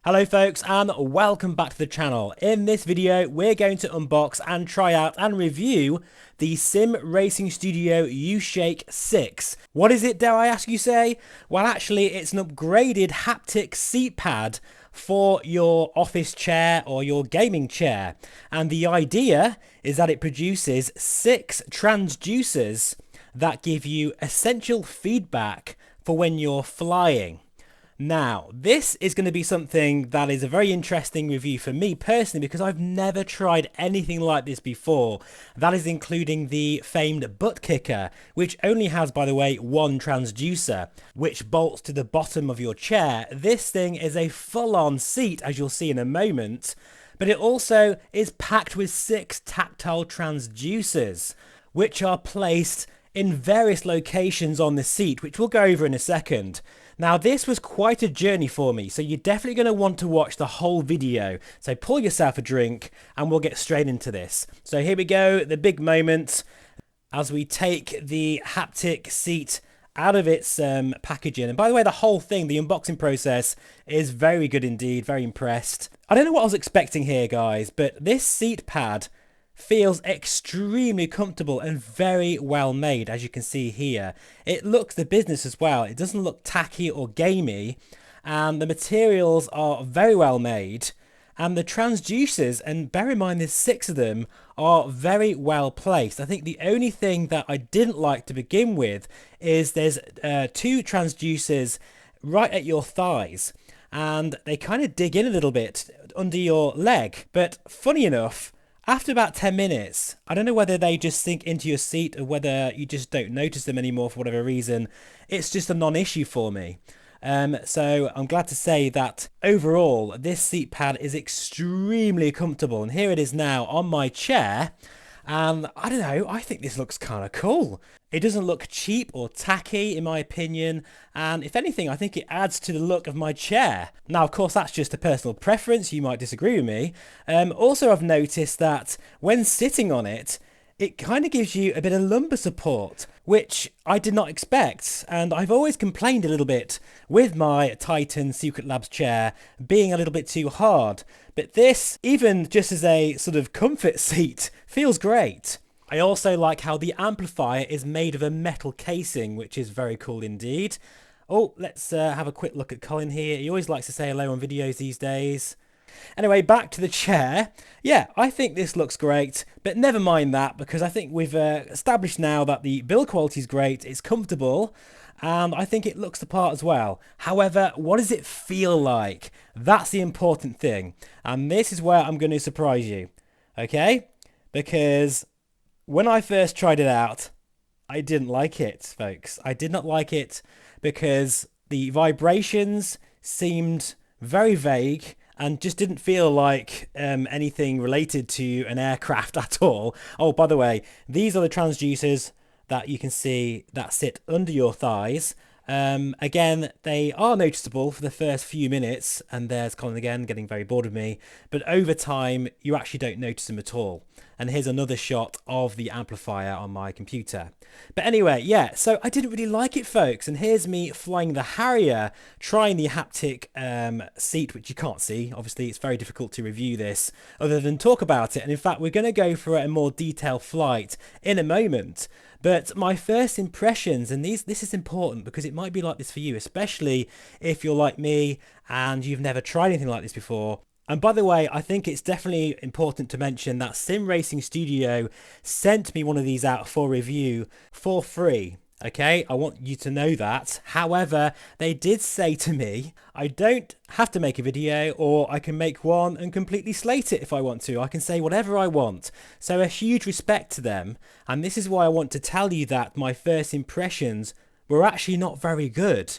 Hello folks and welcome back to the channel. In this video we're going to unbox and try out and review the Sim Racing Studio UShake6. What is it, dare I ask you say? Well, actually it's an upgraded haptic seat pad for your office chair or your gaming chair, and the idea is that it produces 6 transducers that give you essential feedback for when you're flying. Now, this is going to be something that is a very interesting review for me personally because I've never tried anything like this before. That is including the famed butt kicker, which only has, by the way, one transducer, which bolts to the bottom of your chair. This thing is a full-on seat, as you'll see in a moment, but it also is packed with 6 tactile transducers, which are placed in various locations on the seat, which we'll go over in a second. Now, this was quite a journey for me, so you're definitely going to want to watch the whole video. So pour yourself a drink and we'll get straight into this. So here we go, the big moment as we take the haptic seat out of its packaging. And by the way, the whole thing, the unboxing process is very good indeed, very impressed. I don't know what I was expecting here, guys, but this seat pad feels extremely comfortable and very well made, as you can see here. It looks the business as well. It doesn't look tacky or gamey, and the materials are very well made, and the transducers, and bear in mind there's 6 of them, are very well placed. I think the only thing that I didn't like to begin with is there's 2 transducers right at your thighs, and they kind of dig in a little bit under your leg. But funny enough, after about 10 minutes, I don't know whether they just sink into your seat or whether you just don't notice them anymore for whatever reason. It's just a non-issue for me. So I'm glad to say that overall, this seat pad is extremely comfortable. And here it is now on my chair. And I don't know, I think this looks kind of cool. It doesn't look cheap or tacky, in my opinion, and if anything, I think it adds to the look of my chair. Now, of course, that's just a personal preference. You might disagree with me. Also, I've noticed that when sitting on it, it kind of gives you a bit of lumbar support, which I did not expect. And I've always complained a little bit with my Titan Secret Labs chair being a little bit too hard. But this, even just as a sort of comfort seat, feels great. I also like how the amplifier is made of a metal casing, which is very cool indeed. Oh, let's have a quick look at Colin here. He always likes to say hello on videos these days. Anyway, back to the chair. Yeah, I think this looks great, but never mind that, because I think we've established now that the build quality is great, it's comfortable, and I think it looks the part as well. However, what does it feel like? That's the important thing, and this is where I'm going to surprise you, okay? Because when I first tried it out, I didn't like it, folks. I did not like it because the vibrations seemed very vague and just didn't feel like anything related to an aircraft at all. Oh, by the way, these are the transducers that you can see that sit under your thighs. Again, they are noticeable for the first few minutes, and there's Colin again getting very bored of me, but over time you actually don't notice them at all. And here's another shot of the amplifier on my computer. But anyway, yeah, so I didn't really like it, folks, and here's me flying the Harrier, trying the haptic seat, which you can't see. Obviously, it's very difficult to review this other than talk about it, and in fact we're going to go for a more detailed flight in a moment. But my first impressions, and this is important because it might be like this for you, especially if you're like me and you've never tried anything like this before. And by the way, I think it's definitely important to mention that Sim Racing Studio sent me one of these out for review for free. Okay, I want you to know that. However, they did say to me, I don't have to make a video, or I can make one and completely slate it if I want to. I can say whatever I want. So a huge respect to them. And this is why I want to tell you that my first impressions were actually not very good.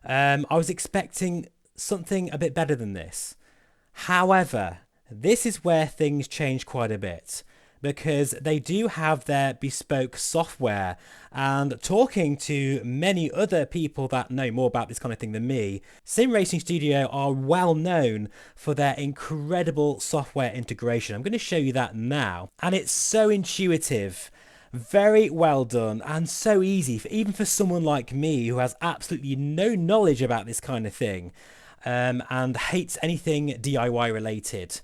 I was expecting something a bit better than this. However, this is where things change quite a bit, because they do have their bespoke software, and talking to many other people that know more about this kind of thing than me, Sim Racing Studio are well known for their incredible software integration. I'm going to show you that now, and it's so intuitive, very well done, and so easy, even for someone like me who has absolutely no knowledge about this kind of thing. and hates anything DIY related.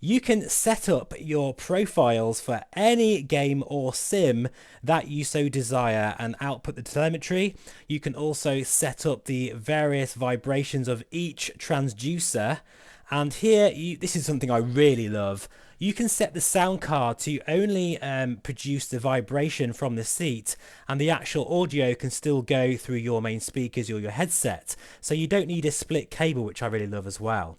You can set up your profiles for any game or sim that you so desire and output the telemetry. You can also set up the various vibrations of each transducer. And here, this is something I really love. You can set the sound card to only produce the vibration from the seat, and the actual audio can still go through your main speakers or your headset. So you don't need a split cable, which I really love as well.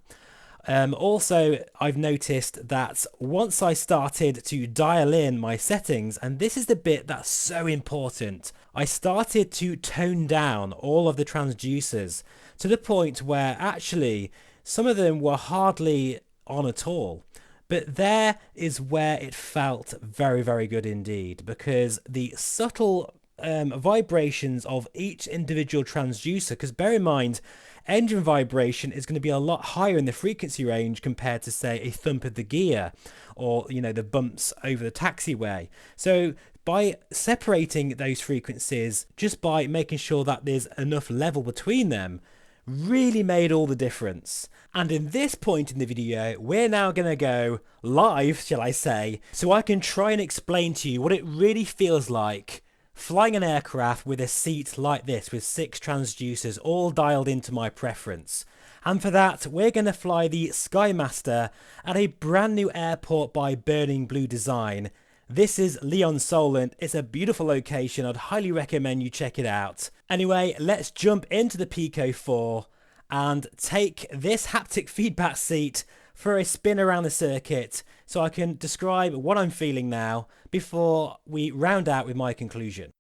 Also, I've noticed that once I started to dial in my settings, and this is the bit that's so important, I started to tone down all of the transducers to the point where actually some of them were hardly on at all. But there is where it felt very, very good indeed, because the subtle vibrations of each individual transducer, because bear in mind, engine vibration is going to be a lot higher in the frequency range compared to, say, a thump of the gear or, you know, the bumps over the taxiway. So by separating those frequencies, just by making sure that there's enough level between them, really made all the difference. And in this point in the video, we're now going to go live, shall I say, so I can try and explain to you what it really feels like flying an aircraft with a seat like this with 6 transducers all dialed into my preference. And for that, we're going to fly the Skymaster at a brand new airport by Burning Blue Design. This is Lyon Solent. It's a beautiful location. I'd highly recommend you check it out. Anyway, let's jump into the Pico 4 and take this haptic feedback seat for a spin around the circuit so I can describe what I'm feeling now before we round out with my conclusion.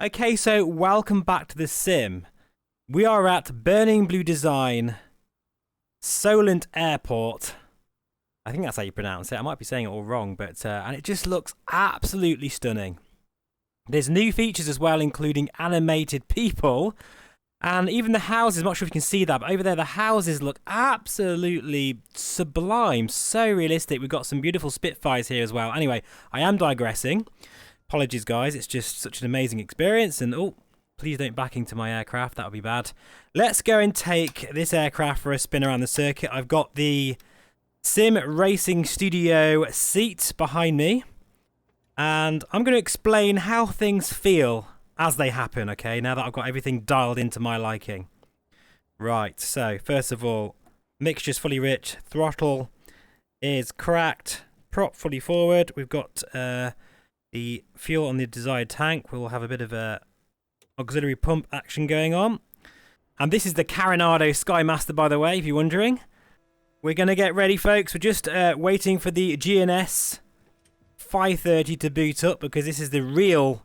Okay, so welcome back to the sim. We are at Burning Blue Design, Solent Airport. I think that's how you pronounce it. I might be saying it all wrong, but and it just looks absolutely stunning. There's new features as well, including animated people. And even the houses, I'm not sure if you can see that, but over there the houses look absolutely sublime, so realistic. We've got some beautiful Spitfires here as well. Anyway, I am digressing. Apologies, guys. It's just such an amazing experience. And, oh, please don't back into my aircraft. That would be bad. Let's go and take this aircraft for a spin around the circuit. I've got the Sim Racing Studio seat behind me. And I'm going to explain how things feel as they happen, okay, now that I've got everything dialed into my liking. Right, so first of all, mixture's fully rich, throttle is cracked, prop fully forward. We've got the fuel on the desired tank. We'll have a bit of a auxiliary pump action going on. And this is the Carenado Skymaster, by the way, if you're wondering. We're going to get ready, folks. We're just waiting for the GNS 530 to boot up, because this is the real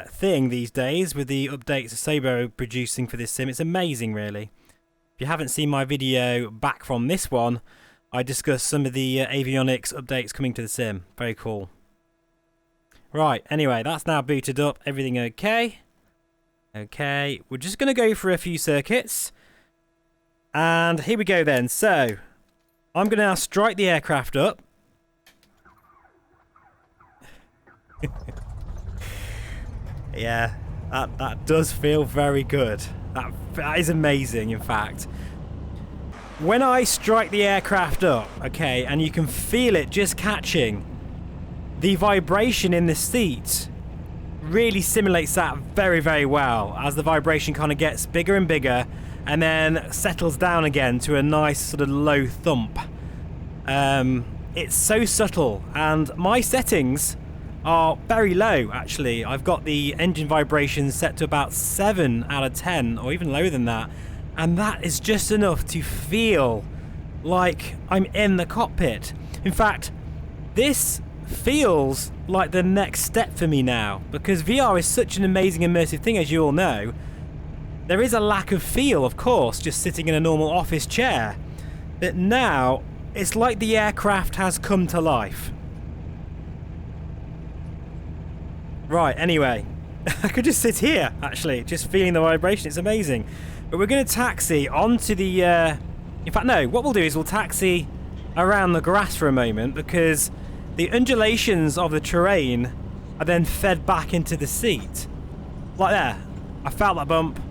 thing these days with the updates Asobo producing for this sim. It's amazing, really. If you haven't seen my video back from this one, I discussed some of the avionics updates coming to the sim. Very cool. Right, anyway, that's now booted up. Everything okay? Okay, we're just going to go for a few circuits. And here we go then. So, I'm going to now strike the aircraft up. Yeah, that does feel very good. That is amazing, in fact. When I strike the aircraft up, okay, and you can feel it just catching, the vibration in the seat really simulates that very, very well, as the vibration kind of gets bigger and bigger and then settles down again to a nice sort of low thump. It's so subtle, and my settings are very low, actually. I've got the engine vibrations set to about 7 out of 10, or even lower than that, and that is just enough to feel like I'm in the cockpit. In fact, this feels like the next step for me now, because VR is such an amazing immersive thing, as you all know. There is a lack of feel, of course, just sitting in a normal office chair, but now it's like the aircraft has come to life. Right, anyway, I could just sit here, actually, just feeling the vibration. It's amazing. But we're going to taxi onto the... in fact, no, what we'll do is we'll taxi around the grass for a moment, because the undulations of the terrain are then fed back into the seat. Like there. I felt that bump.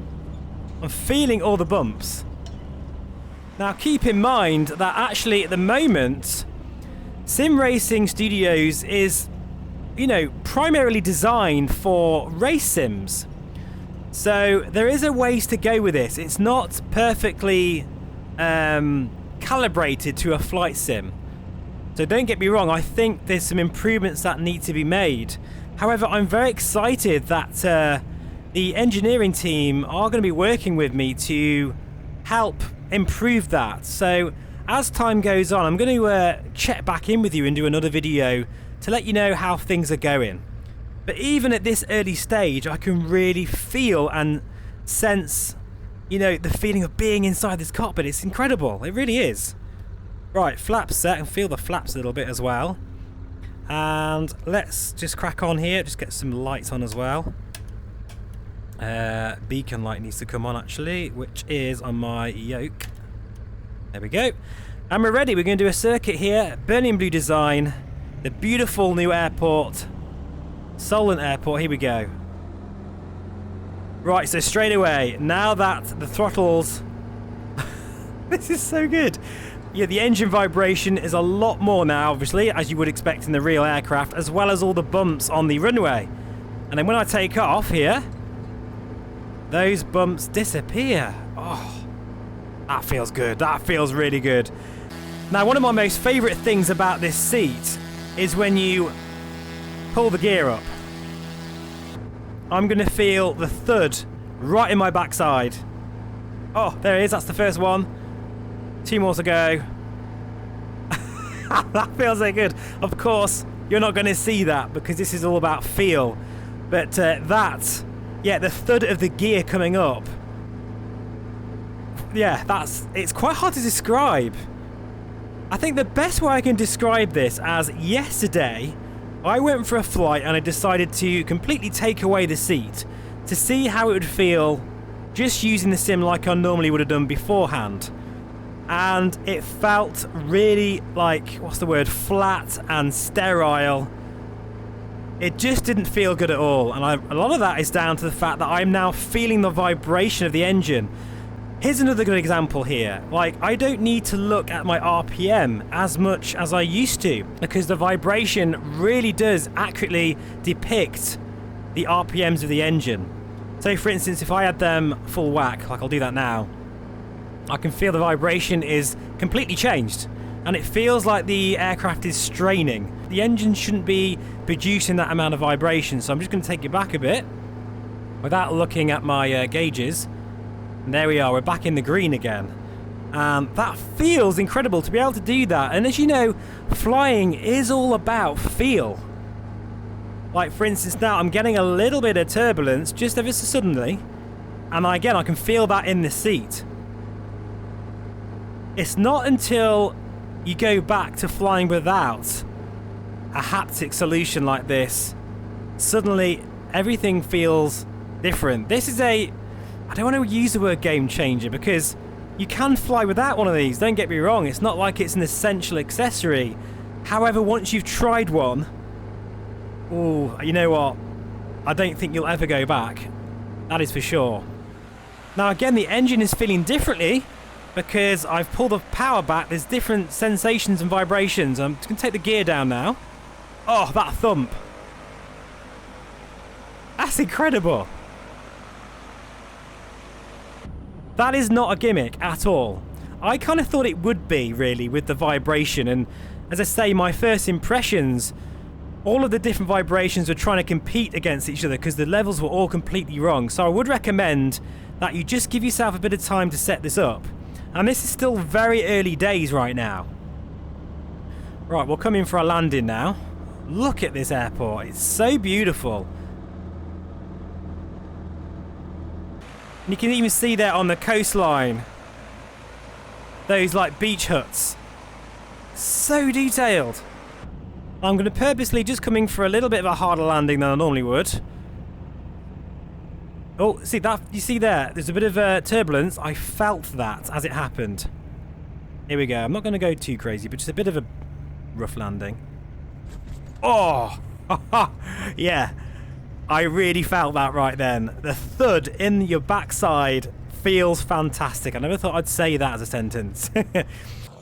I'm feeling all the bumps. Now keep in mind that actually at the moment, Sim Racing Studios is, you know, primarily designed for race sims. So there is a ways to go with this. It's not perfectly calibrated to a flight sim. So don't get me wrong, I think there's some improvements that need to be made. However, I'm very excited that the engineering team are going to be working with me to help improve that. So as time goes on, I'm going to check back in with you and do another video to let you know how things are going. But even at this early stage, I can really feel and sense, you know, the feeling of being inside this cockpit. It's incredible. It really is. Right, flaps set, and feel the flaps a little bit as well. And let's just crack on here. Just get some lights on as well. Beacon light needs to come on actually, which is on my yoke. There we go. And we're ready. We're going to do a circuit here. Burning blue design. The beautiful new airport. Solent Airport. Here we go. Right, so straight away, now that the throttles... This is so good. Yeah, the engine vibration is a lot more now, obviously, as you would expect in the real aircraft, as well as all the bumps on the runway. And then when I take off here, those bumps disappear. Oh, that feels good. That feels really good. Now, one of my most favourite things about this seat is when you pull the gear up. I'm going to feel the thud right in my backside. Oh, there it is. That's the first one. 2 more to go. That feels so good. Of course, you're not going to see that because this is all about feel. But yeah, the thud of the gear coming up. Yeah, it's quite hard to describe. I think the best way I can describe this as yesterday, I went for a flight and I decided to completely take away the seat to see how it would feel just using the sim like I normally would have done beforehand. And it felt really like, what's the word, flat and sterile. It just didn't feel good at all. And a lot of that is down to the fact that I'm now feeling the vibration of the engine. Here's another good example here. Like, I don't need to look at my RPM as much as I used to because the vibration really does accurately depict the RPMs of the engine. So for instance, if I had them full whack, like I'll do that now, I can feel the vibration is completely changed and it feels like the aircraft is straining. The engine shouldn't be producing that amount of vibration, so I'm just going to take you back a bit without looking at my gauges. And there we are, we're back in the green again. And that feels incredible to be able to do that. And as you know, flying is all about feel. Like for instance now, I'm getting a little bit of turbulence just ever so suddenly. And again, I can feel that in the seat. It's not until you go back to flying without a haptic solution like this, suddenly everything feels different. This is I don't want to use the word game changer because you can fly without one of these, don't get me wrong. It's not like it's an essential accessory. However, once you've tried one, oh, you know what? I don't think you'll ever go back. That is for sure. Now again, the engine is feeling differently because I've pulled the power back. There's different sensations and vibrations. I'm just going to take the gear down now. Oh, that thump. That's incredible. That is not a gimmick at all. I kind of thought it would be, really, with the vibration. And as I say, my first impressions, all of the different vibrations were trying to compete against each other because the levels were all completely wrong. So I would recommend that you just give yourself a bit of time to set this up. And this is still very early days right now. Right, we'll come in for a landing now. Look at this airport. It's so beautiful. And you can even see there on the coastline those like beach huts. So detailed. I'm going to purposely just come in for a little bit of a harder landing than I normally would. Oh, see that? You see there? There's a bit of turbulence. I felt that as it happened. Here we go. I'm not going to go too crazy, but just a bit of a rough landing. Oh! Yeah. I really felt that right then. The thud in your backside feels fantastic. I never thought I'd say that as a sentence.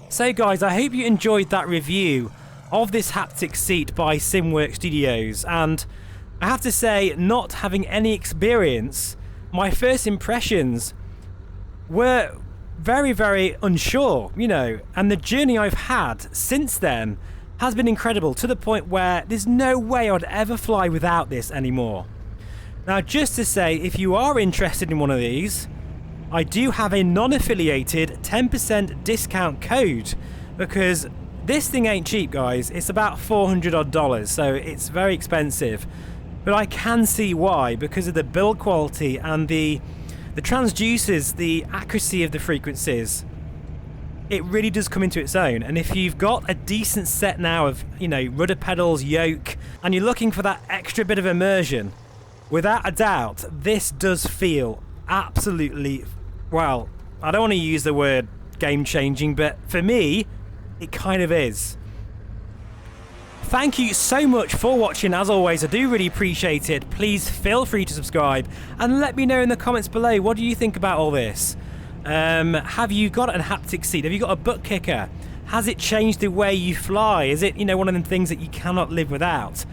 So guys, I hope you enjoyed that review of this haptic seat by SimWorks Studios, and I have to say, not having any experience, my first impressions were very, very unsure, you know, and the journey I've had since then has been incredible, to the point where there's no way I'd ever fly without this anymore. Now, just to say, if you are interested in one of these, I do have a non-affiliated 10% discount code, because this thing ain't cheap, guys. It's about $400 odd, so it's very expensive. But I can see why, because of the build quality and the transducers, the accuracy of the frequencies. It really does come into its own. And if you've got a decent set now of, you know, rudder pedals, yoke, and you're looking for that extra bit of immersion, without a doubt, this does feel absolutely, well, I don't want to use the word game-changing, but for me, it kind of is. Thank you so much for watching. As always, I do really appreciate it. Please feel free to subscribe and let me know in the comments below, what do you think about all this? Have you got a haptic seat? Have you got a butt kicker? Has it changed the way you fly? Is it, you know, one of them things that you cannot live without?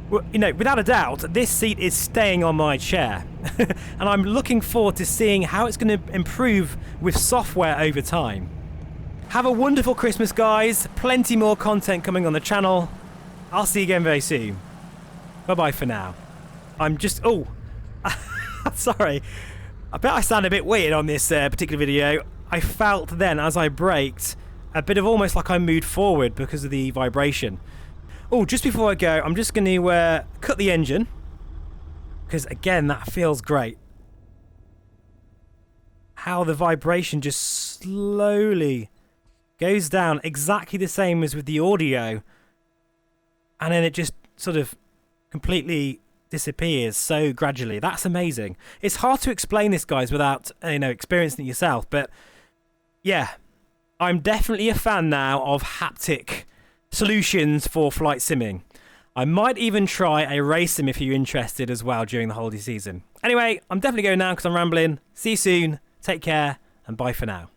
Well, you know, without a doubt, this seat is staying on my chair. And I'm looking forward to seeing how it's going to improve with software over time. Have a wonderful Christmas, guys. Plenty more content coming on the channel. I'll see you again very soon. Bye-bye for now. I'm just... Oh! Sorry. I bet I sound a bit weird on this particular video. I felt then, as I braked, a bit of almost like I moved forward because of the vibration. Oh, just before I go, I'm just going to cut the engine. Because, again, that feels great. How the vibration just slowly goes down, exactly the same as with the audio. And then it just sort of completely disappears so gradually. That's amazing. It's hard to explain this, guys, without, you know, experiencing it yourself. But yeah, I'm definitely a fan now of haptic solutions for flight simming. I might even try a race sim if you're interested as well during the holiday season. Anyway, I'm definitely going now because I'm rambling. See you soon. Take care and bye for now.